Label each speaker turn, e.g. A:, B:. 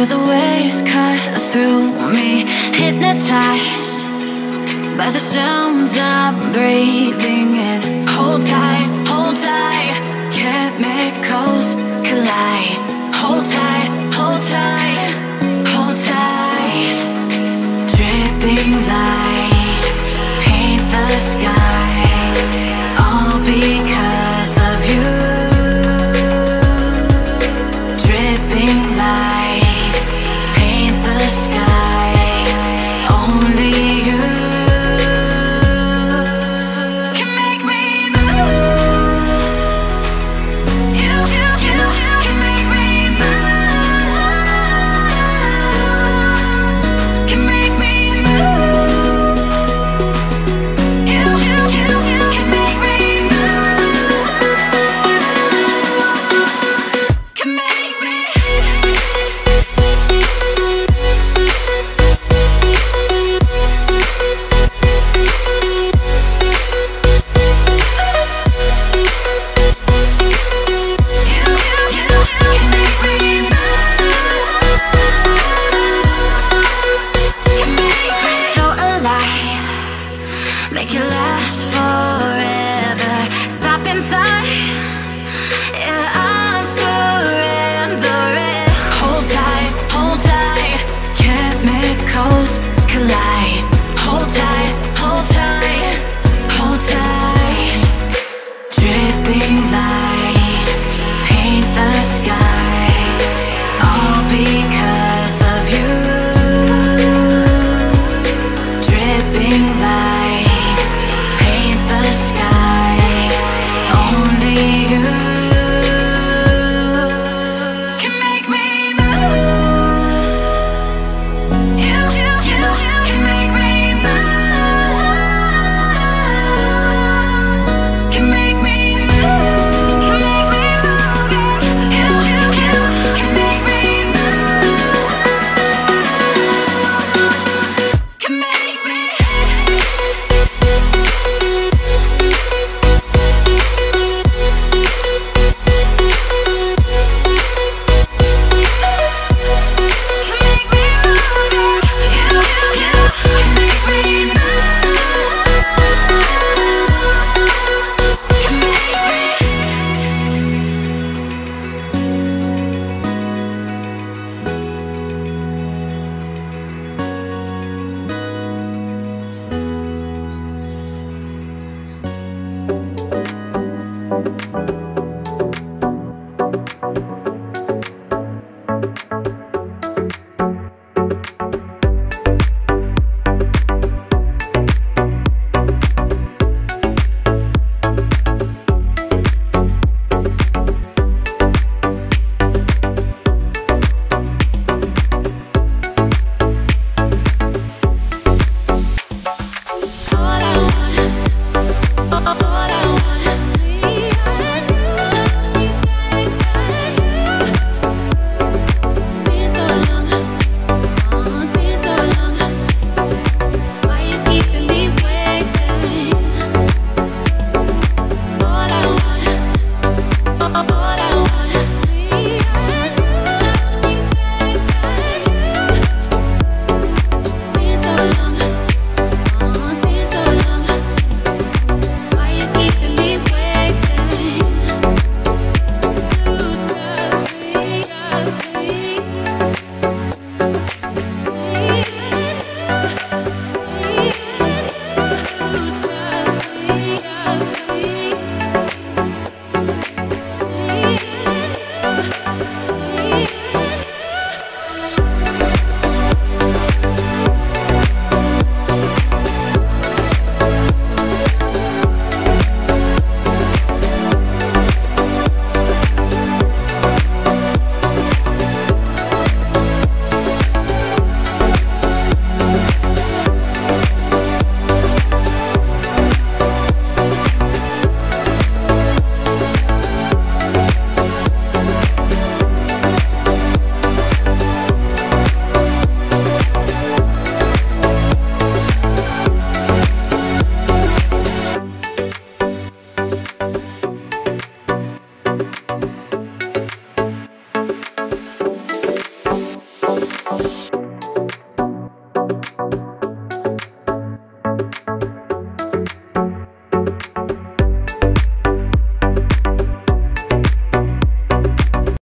A: Hear the waves cut through me, hypnotized by the sounds I'm breathing in. Hold tight, chemicals collide. Hold tight, hold tight, hold tight. Dripping lights paint the skies, all because of you. Dripping lights paint the skies, only you can make me move. You can make me move. Can make me move. You can make me move. Can make me. So alive, make it last forever. Stop in time, yeah, I'm surrendering. Hold tight, chemicals collide.